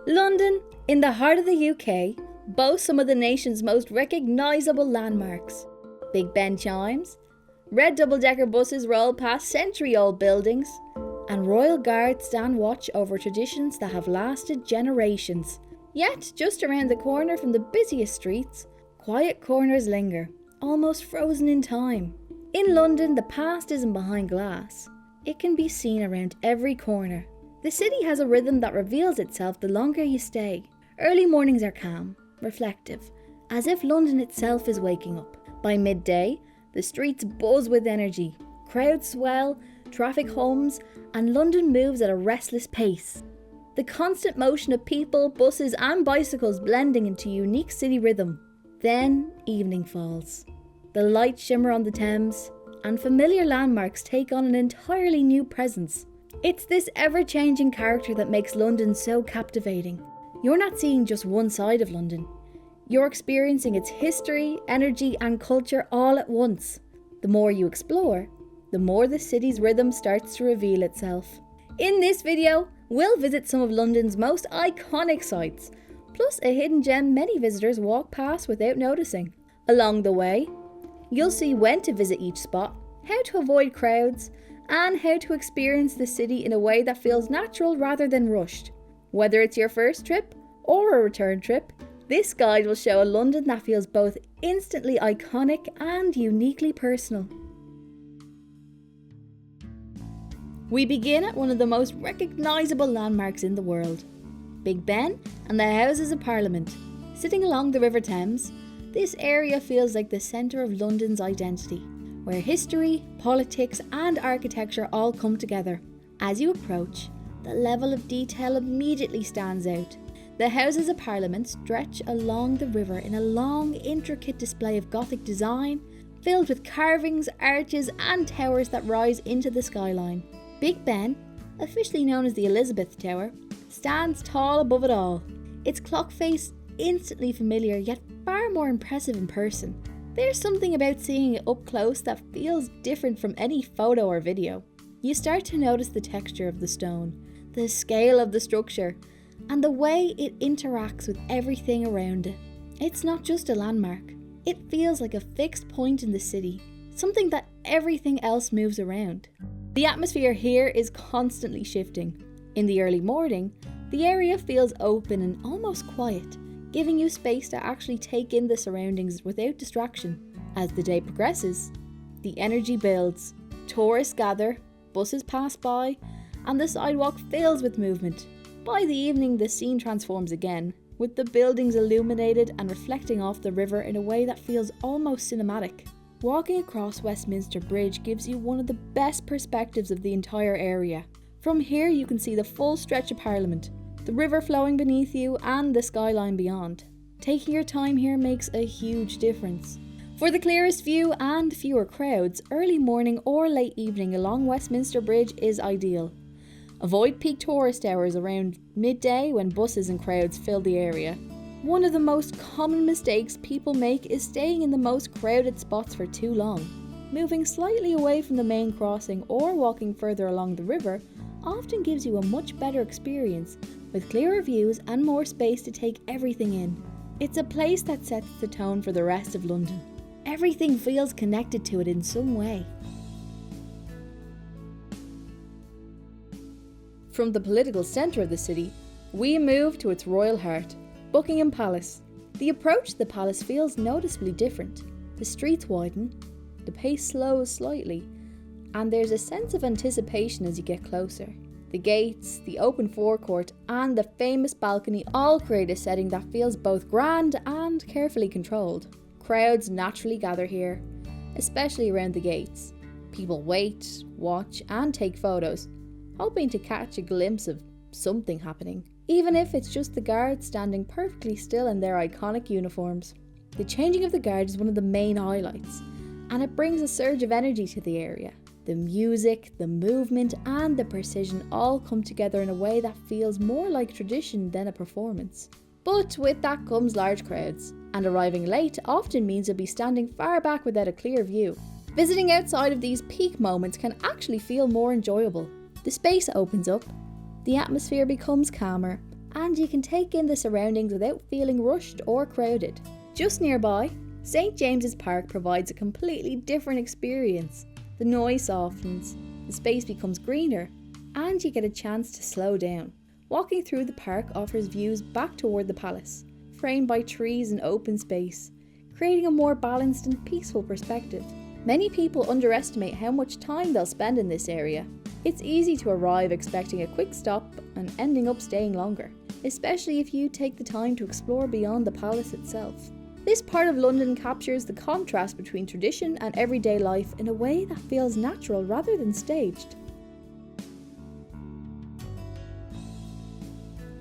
London, in the heart of the UK, boasts some of the nation's most recognisable landmarks. Big Ben chimes, red double-decker buses roll past century-old buildings, and royal guards stand watch over traditions that have lasted generations. Yet, just around the corner from the busiest streets, quiet corners linger, almost frozen in time. In London, the past isn't behind glass. It can be seen around every corner. The city has a rhythm that reveals itself the longer you stay. Early mornings are calm, reflective, as if London itself is waking up. By midday, the streets buzz with energy. Crowds swell, traffic hums, and London moves at a restless pace. The constant motion of people, buses and bicycles blending into unique city rhythm. Then evening falls. The lights shimmer on the Thames, and familiar landmarks take on an entirely new presence. It's this ever-changing character that makes London so captivating. You're not seeing just one side of London. You're experiencing its history, energy and culture all at once. The more you explore, the more the city's rhythm starts to reveal itself. In this video, we'll visit some of London's most iconic sites, plus a hidden gem many visitors walk past without noticing. Along the way, you'll see when to visit each spot, how to avoid crowds, and how to experience the city in a way that feels natural rather than rushed. Whether it's your first trip or a return trip, this guide will show a London that feels both instantly iconic and uniquely personal. We begin at one of the most recognisable landmarks in the world, Big Ben and the Houses of Parliament. Sitting along the River Thames, this area feels like the centre of London's identity, where history, politics and architecture all come together. As you approach, the level of detail immediately stands out. The Houses of Parliament stretch along the river in a long, intricate display of Gothic design, filled with carvings, arches and towers that rise into the skyline. Big Ben, officially known as the Elizabeth Tower, stands tall above it all. Its clock face instantly familiar, yet far more impressive in person. There's something about seeing it up close that feels different from any photo or video. You start to notice the texture of the stone, the scale of the structure, and the way it interacts with everything around it. It's not just a landmark. It feels like a fixed point in the city, something that everything else moves around. The atmosphere here is constantly shifting. In the early morning, the area feels open and almost quiet, giving you space to actually take in the surroundings without distraction. As the day progresses, the energy builds. Tourists gather, buses pass by, and the sidewalk fills with movement. By the evening, the scene transforms again, with the buildings illuminated and reflecting off the river in a way that feels almost cinematic. Walking across Westminster Bridge gives you one of the best perspectives of the entire area. From here you can see the full stretch of Parliament, the river flowing beneath you and the skyline beyond. Taking your time here makes a huge difference. For the clearest view and fewer crowds, early morning or late evening along Westminster Bridge is ideal. Avoid peak tourist hours around midday when buses and crowds fill the area. One of the most common mistakes people make is staying in the most crowded spots for too long. Moving slightly away from the main crossing or walking further along the river often gives you a much better experience, with clearer views and more space to take everything in. It's a place that sets the tone for the rest of London. Everything feels connected to it in some way. From the political centre of the city, we move to its royal heart, Buckingham Palace. The approach to the palace feels noticeably different. The streets widen, the pace slows slightly, and there's a sense of anticipation as you get closer. The gates, the open forecourt, and the famous balcony all create a setting that feels both grand and carefully controlled. Crowds naturally gather here, especially around the gates. People wait, watch, and take photos, hoping to catch a glimpse of something happening, even if it's just the guards standing perfectly still in their iconic uniforms. The changing of the guard is one of the main highlights, and it brings a surge of energy to the area. The music, the movement, and the precision all come together in a way that feels more like tradition than a performance. But with that comes large crowds, and arriving late often means you'll be standing far back without a clear view. Visiting outside of these peak moments can actually feel more enjoyable. The space opens up, the atmosphere becomes calmer, and you can take in the surroundings without feeling rushed or crowded. Just nearby, St James's Park provides a completely different experience. The noise softens, the space becomes greener, and you get a chance to slow down. Walking through the park offers views back toward the palace, framed by trees and open space, creating a more balanced and peaceful perspective. Many people underestimate how much time they'll spend in this area. It's easy to arrive expecting a quick stop and ending up staying longer, especially if you take the time to explore beyond the palace itself. This part of London captures the contrast between tradition and everyday life in a way that feels natural rather than staged.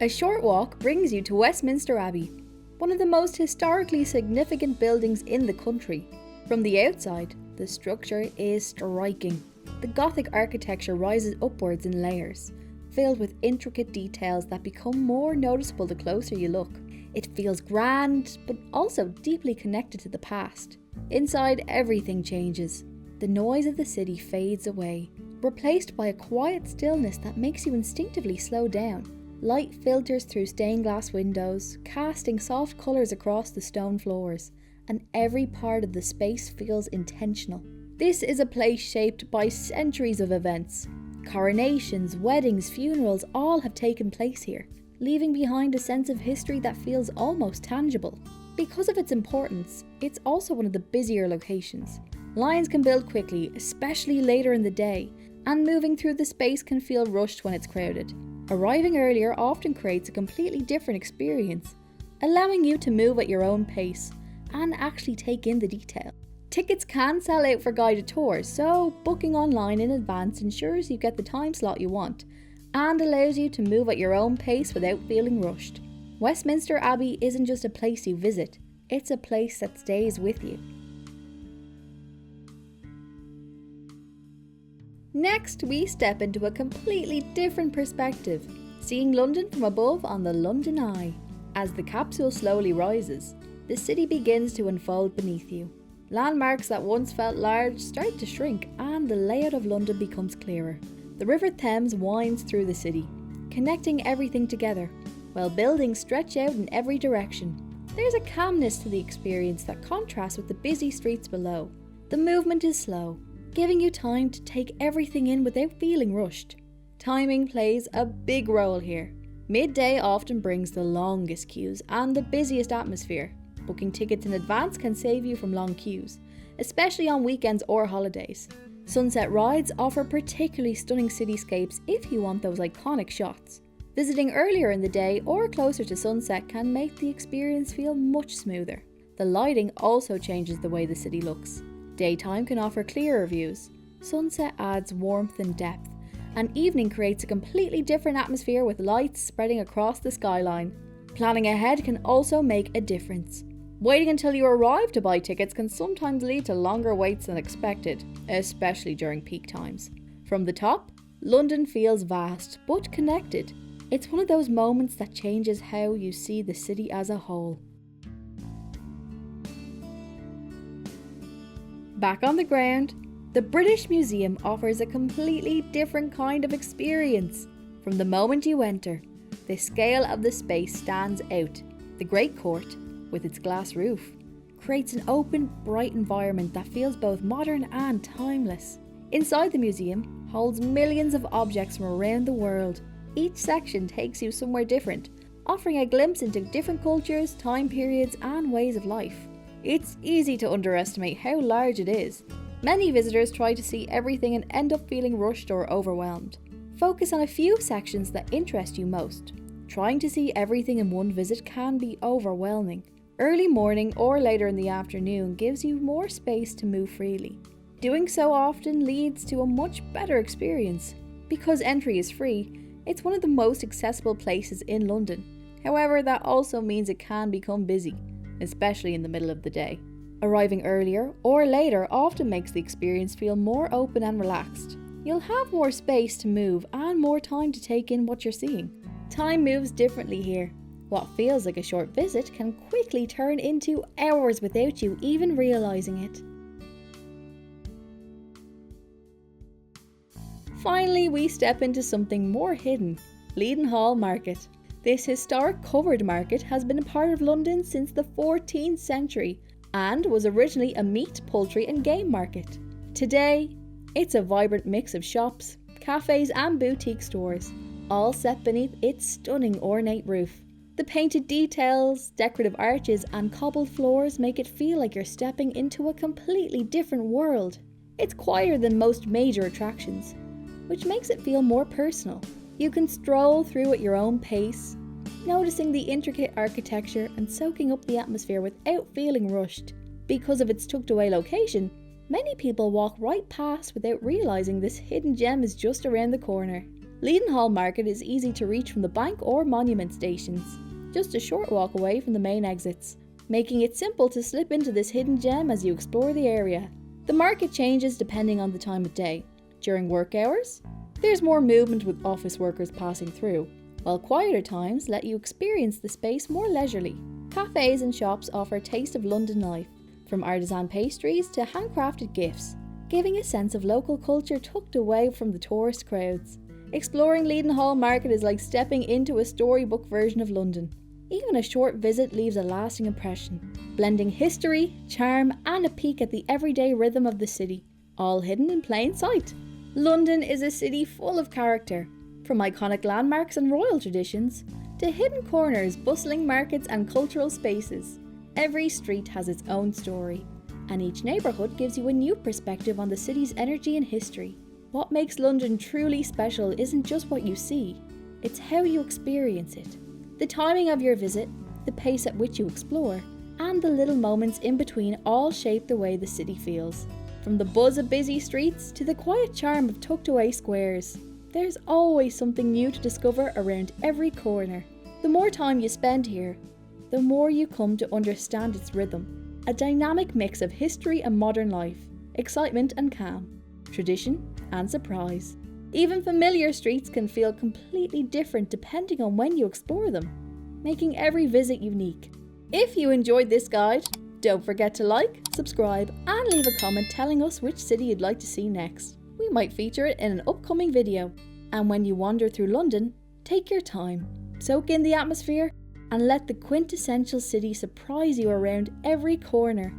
A short walk brings you to Westminster Abbey, one of the most historically significant buildings in the country. From the outside, the structure is striking. The Gothic architecture rises upwards in layers, filled with intricate details that become more noticeable the closer you look. It feels grand, but also deeply connected to the past. Inside, everything changes. The noise of the city fades away, replaced by a quiet stillness that makes you instinctively slow down. Light filters through stained glass windows, casting soft colours across the stone floors, and every part of the space feels intentional. This is a place shaped by centuries of events. Coronations, weddings, funerals, all have taken place here, leaving behind a sense of history that feels almost tangible. Because of its importance, it's also one of the busier locations. Lines can build quickly, especially later in the day, and moving through the space can feel rushed when it's crowded. Arriving earlier often creates a completely different experience, allowing you to move at your own pace and actually take in the detail. Tickets can sell out for guided tours, so booking online in advance ensures you get the time slot you want and allows you to move at your own pace without feeling rushed. Westminster Abbey isn't just a place you visit, it's a place that stays with you. Next, we step into a completely different perspective, seeing London from above on the London Eye. As the capsule slowly rises, the city begins to unfold beneath you. Landmarks that once felt large start to shrink, and the layout of London becomes clearer. The River Thames winds through the city, connecting everything together, while buildings stretch out in every direction. There's a calmness to the experience that contrasts with the busy streets below. The movement is slow, giving you time to take everything in without feeling rushed. Timing plays a big role here. Midday often brings the longest queues and the busiest atmosphere. Booking tickets in advance can save you from long queues, especially on weekends or holidays. Sunset rides offer particularly stunning cityscapes if you want those iconic shots. Visiting earlier in the day or closer to sunset can make the experience feel much smoother. The lighting also changes the way the city looks. Daytime can offer clearer views, sunset adds warmth and depth, and evening creates a completely different atmosphere with lights spreading across the skyline. Planning ahead can also make a difference. Waiting until you arrive to buy tickets can sometimes lead to longer waits than expected, especially during peak times. From the top, London feels vast but connected. It's one of those moments that changes how you see the city as a whole. Back on the ground, the British Museum offers a completely different kind of experience. From the moment you enter, the scale of the space stands out. The Great Court, with its glass roof, creates an open, bright environment that feels both modern and timeless. Inside the museum holds millions of objects from around the world. Each section takes you somewhere different, offering a glimpse into different cultures, time periods, and ways of life. It's easy to underestimate how large it is. Many visitors try to see everything and end up feeling rushed or overwhelmed. Focus on a few sections that interest you most. Trying to see everything in one visit can be overwhelming. Early morning or later in the afternoon gives you more space to move freely. Doing so often leads to a much better experience. Because entry is free, it's one of the most accessible places in London. However, that also means it can become busy, especially in the middle of the day. Arriving earlier or later often makes the experience feel more open and relaxed. You'll have more space to move and more time to take in what you're seeing. Time moves differently here. What feels like a short visit can quickly turn into hours without you even realising it. Finally, we step into something more hidden, Leadenhall Market. This historic covered market has been a part of London since the 14th century and was originally a meat, poultry and game market. Today, it's a vibrant mix of shops, cafes and boutique stores, all set beneath its stunning ornate roof. The painted details, decorative arches and cobbled floors make it feel like you're stepping into a completely different world. It's quieter than most major attractions, which makes it feel more personal. You can stroll through at your own pace, noticing the intricate architecture and soaking up the atmosphere without feeling rushed. Because of its tucked away location, many people walk right past without realising this hidden gem is just around the corner. Leadenhall Market is easy to reach from the bank or monument stations, just a short walk away from the main exits, making it simple to slip into this hidden gem as you explore the area. The market changes depending on the time of day. During work hours, there's more movement with office workers passing through, while quieter times let you experience the space more leisurely. Cafes and shops offer a taste of London life, from artisan pastries to handcrafted gifts, giving a sense of local culture tucked away from the tourist crowds. Exploring Leadenhall Market is like stepping into a storybook version of London. Even a short visit leaves a lasting impression, blending history, charm and a peek at the everyday rhythm of the city, all hidden in plain sight. London is a city full of character, from iconic landmarks and royal traditions, to hidden corners, bustling markets and cultural spaces. Every street has its own story, and each neighbourhood gives you a new perspective on the city's energy and history. What makes London truly special isn't just what you see, it's how you experience it. The timing of your visit, the pace at which you explore, and the little moments in between all shape the way the city feels. From the buzz of busy streets to the quiet charm of tucked away squares, there's always something new to discover around every corner. The more time you spend here, the more you come to understand its rhythm, a dynamic mix of history and modern life, excitement and calm, tradition and surprise. Even familiar streets can feel completely different depending on when you explore them, making every visit unique. If you enjoyed this guide, don't forget to like, subscribe and leave a comment telling us which city you'd like to see next. We might feature it in an upcoming video. And when you wander through London, take your time, soak in the atmosphere and let the quintessential city surprise you around every corner.